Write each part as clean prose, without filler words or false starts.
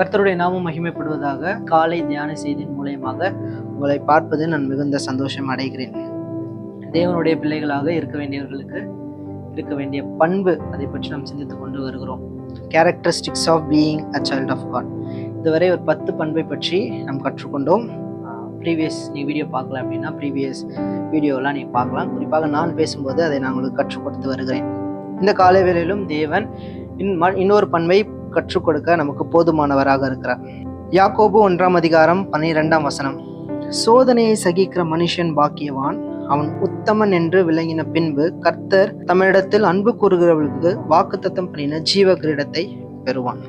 கர்த்தருடைய நாமம் மகிமைப்படுவதாக. காலை தியான செய்தியின் மூலயமாக உங்களை பார்ப்பது நான் மிகுந்த சந்தோஷம் அடைகிறேன். தேவனுடைய பிள்ளைகளாக இருக்க வேண்டியவர்களுக்கு இருக்க வேண்டிய பண்பு, அதை பற்றி நாம் சிந்தித்துக் கொண்டு வருகிறோம். Characteristics of being a child of God. இதுவரை ஒரு 10 பண்பை பற்றி நாம் கற்றுக்கொண்டோம். நீ வீடியோ பார்க்கலாம் அப்படின்னா ப்ரீவியஸ் வீடியோலாம் நீ பார்க்கலாம். குறிப்பாக நான் பேசும்போது அதை நான் உங்களுக்கு கற்றுக் கொடுத்து வருகிறேன். இந்த காலை வேளையிலும் தேவன் இன்னொரு பண்பை கற்றுக் கொடுக்க நமக்கு போதுமானவராக இருக்கிறார். யாக்கோபு 1 அதிகாரம் 12 வசனம். சோதனையை சகிக்கிற மனுஷன் பாக்கியவான், அவன் உத்தமன் என்று விளங்கின பின்பு கர்த்தர் தமிழிடத்தில் அன்பு கூறுகிறவர்களுக்கு வாக்குத்தத்தம் பண்ணின ஜீவ கிரீடத்தை பெறுவான்.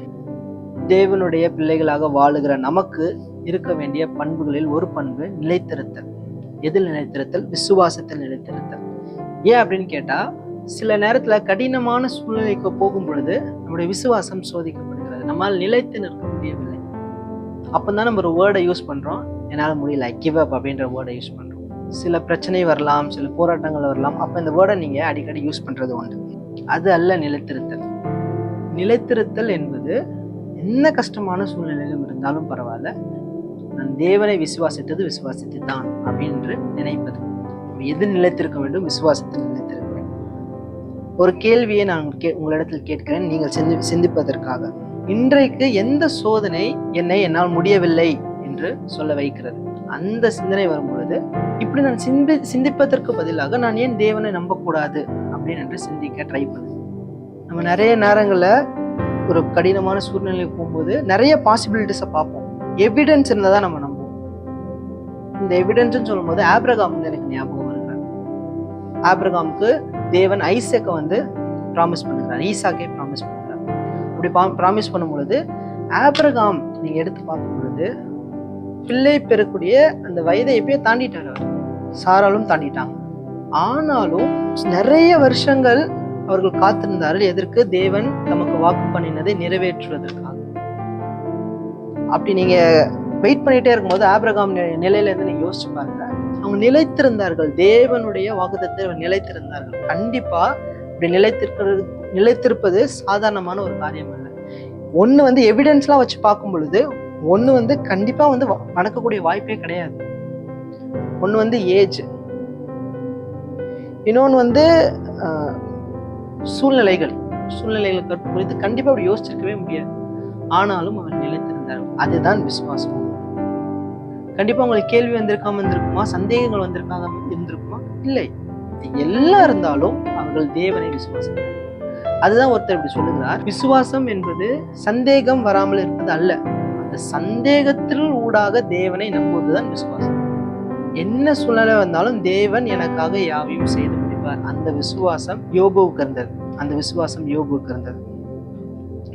தேவனுடைய பிள்ளைகளாக வாழுகிற நமக்கு இருக்க வேண்டிய பண்புகளில் ஒரு பண்பு நிலைத்திருத்தல். எதில் நிலைத்திருத்தல்? விசுவாசத்தில் நிலைத்திருத்தல். ஏன் அப்படின்னு கேட்டா, சில நேரத்துல கடினமான சூழ்நிலைக்கு போகும் பொழுது நம்முடைய விசுவாசம் சோதிக்கப்படுகிறது. நம்மால் நிலைத்து நிற்க முடியவில்லை. அப்பதான் நம்ம ஒரு வேர்டை யூஸ் பண்றோம், என்னால் முடியல, கிவ் அப் அப்படின்ற வேர்டை யூஸ் பண்றோம். சில பிரச்சனை வரலாம், சில போராட்டங்கள் வரலாம். அப்ப இந்த வேர்டை நீங்க அடிக்கடி யூஸ் பண்றது உண்டு. அது அல்ல நிலைத்திருத்தல். நிலைத்திருத்தல் என்பது என்ன கஷ்டமான சூழ்நிலையிலும் இருந்தாலும் பரவாயில்ல, நான் தேவனை விசுவாசித்தது விசுவாசித்து தான் அப்படின்னு நினைப்பது. எது நிலைத்திருக்க வேண்டும்? விசுவாசத்தில் நிலைத்திருக்க வேண்டும். ஒரு கேள்வியை நான் உங்களிடத்தில் கேட்கிறேன், நீங்கள் சிந்திப்பதற்காக. இன்றைக்கு எந்த சோதனை என்னால் முடியவில்லை என்று சொல்ல வைக்கிறது? அந்த சிந்தனை வரும் பொழுது இப்படி நான் சிந்திப்பதற்கு பதிலாக நான் ஏன் தேவனை நம்பக்கூடாது அப்படின்னு என்று சிந்திக்க ட்ரை பண்ணு. நம்ம நிறைய நேரங்கள்ல ஒரு கடினமான சூழ்நிலைக்கு போகும்போது நிறைய பாசிபிலிட்டிஸை பார்ப்போம். எவிடன்ஸ் இருந்தால் தான் நம்ம நம்புவோம். இந்த எவிடன்ஸ்ன்னு சொல்லும் போது ஆபிரகாம் வந்து எனக்கு ஞாபகம் வருகிறார். ஆபிரகாமுக்கு தேவன் ஐசேக்கை ப்ராமிஸ் பண்ணுகிறார், ஈசாக்கை ப்ராமிஸ் பண்ணுகிறார். அப்படி ப்ராமிஸ் பண்ணும் பொழுது ஆபிரகாம் நீங்க எடுத்து பார்க்கும் பொழுது பிள்ளை பெறக்கூடிய அந்த வயதை எப்பயோ தாண்டிட்டார். அவர் சாராலும் தாண்டிட்டாங்க. ஆனாலும் நிறைய வருஷங்கள் அவர்கள் காத்திருந்தார்கள். எதற்கு? தேவன் தமக்கு வாக்கு பண்ணினதை நிறைவேற்றுவதற்காக. அப்படி நீங்க வெயிட் பண்ணிட்டே இருக்கும்போது ஆபிரகாம் நிலையில இருந்து நீங்க யோசிச்சு பாருங்க. அவங்க நிலைத்திருந்தார்கள், தேவனுடைய வாக்குத்தத்தை நிலைத்திருந்தார்கள். கண்டிப்பா இப்படி நிலைத்திருப்பது சாதாரணமான ஒரு காரியம் அல்ல. ஒண்ணு எவிடன்ஸ்லாம் வச்சு பார்க்கும் பொழுது ஒண்ணு கண்டிப்பா நடக்கக்கூடிய வாய்ப்பே கிடையாது. ஒண்ணு ஏஜ், இன்னொன்னு சூழ்நிலைகள் குறித்து கண்டிப்பா அப்படி யோசிச்சிருக்கவே முடியாது. ஆனாலும் அவர் நிலைத்திருந்தார். அதுதான் விசுவாசம். கண்டிப்பா உங்களுக்கு கேள்வி இருந்திருக்குமா? சந்தேகங்கள் இருந்திருக்குமா? இல்லை. எல்லாம் இருந்தாலும் அவர்கள் தேவனை விசுவாசித்தார். அதுதான் ஒருத்தர் இப்படி சொல்லுகிறார், விசுவாசம் என்பது சந்தேகம் வராமல் இருப்பது அல்ல, அந்த சந்தேகத்தில் ஊடாக தேவனை நம்புவதுதான் விசுவாசம். என்ன சூழ்நிலை வந்தாலும் தேவன் எனக்காக யாவையும் செய்து முடிப்பார். அந்த விசுவாசம் யோபுவுக்கு இருந்தது.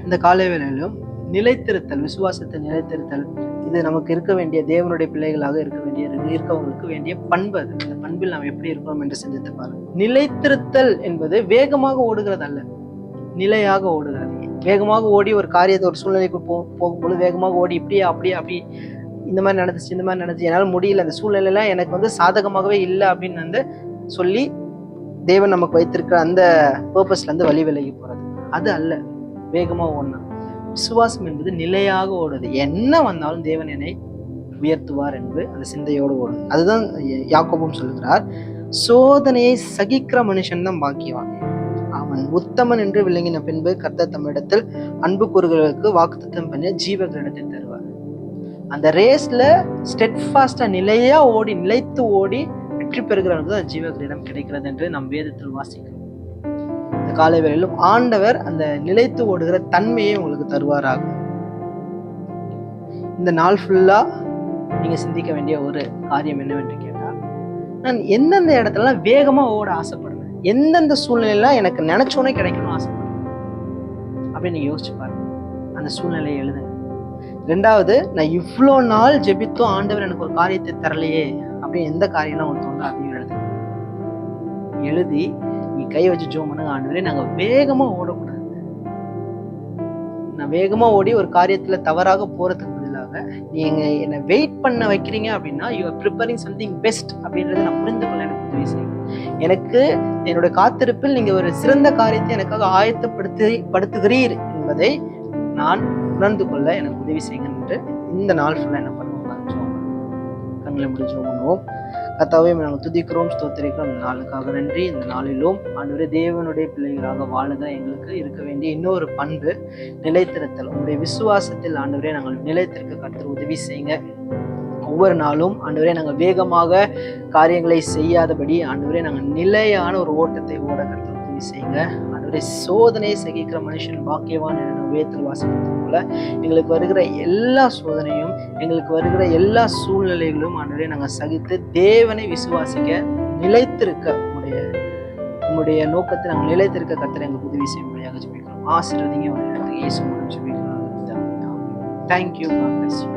இந்த காலை வேளையிலும் நிலைத்திருத்தல், விசுவாசத்தை நிலைத்திருத்தல், இது நமக்கு இருக்க வேண்டிய, தேவனுடைய பிள்ளைகளாக இருக்கவங்களுக்கு வேண்டிய பண்பு. அது இந்த பண்பில் நாம் எப்படி இருக்கிறோம் என்று சிந்தித்து பாருங்க. நிலைத்திருத்தல் என்பது வேகமாக ஓடுகிறது அல்ல, நிலையாக ஓடுகிறது. வேகமாக ஓடி ஒரு காரியத்தை, ஒரு சூழ்நிலைக்கு போகும்போது வேகமாக ஓடி இப்படியே அப்படி இந்த மாதிரி நடந்துச்சு, என்னால் முடியல, அந்த சூழ்நிலையெல்லாம் எனக்கு சாதகமாகவே இல்லை அப்படின்னு சொல்லி தேவன் நமக்கு வைத்திருக்கிற அந்த பர்பஸ்ல இருந்து வழி விலகி போறது, அது அல்ல. வேகமா ஓடணும். விசுவாசம் என்பது நிலையாக ஓடுது. என்ன வந்தாலும் தேவன் என்னை உயர்த்துவார் என்று அந்த சிந்தையோடு ஓடுது. அதுதான் யாக்கோபும் சொல்லுகிறார், சோதனையை சகிக்கிற மனுஷன் தான் பாக்கியவான், அவன் உத்தமன் என்று விளங்கின பின்பு கர்த்தர் தமிழிடத்தில் அன்பு கூறுகிறவர்களுக்கு வாக்குத்தத்தம் பண்ணி ஜீவ கிரீடத்தை தருவார். அந்த ரேஸ்ல ஸ்டெட்ஃபாஸ்டா நிலைத்து ஓடி வெற்றி பெறுகிறவர்களுக்கு தான் ஜீவ கிரீடம் கிடைக்கிறது என்று நம் வேதத்தில் வாசிக்கிறோம். இந்த காலை வேளையிலும் ஆண்டவர் அந்த நிலைத்து ஓடுகிற தன்மையை உங்களுக்கு தருவாராக. இந்த நாள் ஃபுல்லா நீங்க சிந்திக்க வேண்டிய ஒரு காரியம் என்னவென்று கேட்டால், நான் எந்தெந்த இடத்துலலாம் வேகமா ஓட ஆசைப்படுறேன், எந்தெந்த சூழ்நிலையெல்லாம் எனக்கு நினைச்சோன்னே கிடைக்கணும் ஆசைப்படுறேன் அப்படின்னு நீங்க யோசிச்சு பாருங்க. அந்த சூழ்நிலையை எழுதுங்க. 2வது, நான் இவ்வளோ நாள் ஜெபித்தும் ஆண்டவர் எனக்கு ஒரு காரியத்தை தரலையே அப்படின்னு எந்த காரியம்லாம் உங்களுக்கு தோணுதோ அதையும் எழுதி நீ கை வச்சு ஜெபம் பண்ணுங்க, ஆண்டவரே நாங்கள் வேகமா ஓடக்கூடாது, நான் வேகமா ஓடி ஒரு காரியத்துல தவறாக போறதுக்கு பதிலாக நீங்க என்னை வெயிட் பண்ண வைக்கிறீங்க அப்படின்னா you are preparing something best அப்படின்றத நான் புரிந்து கொள்ள எனக்கு உதவி செய்யும். எனக்கு என்னுடைய காத்திருப்பில் நீங்க ஒரு சிறந்த காரியத்தை எனக்காக ஆயத்தப்படுத்துகிறீர் என்பதை நான் உணர்ந்து கொள்ள எனக்கு உதவி செய்யுங்க என்று இந்த நாள் ஃபுல்லாக என்ன பண்ணுவோம், கண்களை முடிச்சு பண்ணுவோம். கர்த்தாவே நாங்கள் துதிக்கிறோம், ஸ்தோத்திரிக்கிறோம். இந்த நாளுக்காக நன்றி. இந்த நாளிலும் ஆண்டவரே தேவனுடைய பிள்ளைகளாக வாழுக எங்களுக்கு இருக்க வேண்டிய இன்னொரு பண்பு நிலைத்திருத்தல். உங்களுடைய விசுவாசத்தில் ஆண்டவரே நாங்கள் நிலைத்திருக்க கர்த்தர் உதவி செய்யுங்க. ஒவ்வொரு நாளும் ஆண்டவரே நாங்கள் வேகமாக காரியங்களை செய்யாதபடி ஆண்டவரே நாங்கள் நிலையான ஒரு ஓட்டத்தை ஓட கர்த்தர் உதவி செய்யுங்க. ஆண்டவரே சோதனையை சகிக்கிற மனுஷன் பாக்கியவான் என வேதத்தில் வாசிக்கிறது போல எங்களுக்கு வருகிற எல்லா சோதனையும், எங்களுக்கு வருகிற எல்லா சூழ்நிலைகளும் ஆண்டவரே நாங்கள் சகித்து தேவனை விசுவாசிக்க நிலைத்திருக்க உங்களுடைய நோக்கத்தை நாங்கள் நிலைத்திருக்க கர்த்தர் எங்களுக்கு உதவி செய்ய முடியாக ஜெபிக்கிறோம். ஆசீர்வதிங்க. இயேசு மூலம் ஜெபிக்கிறோம். Thank you. God bless you.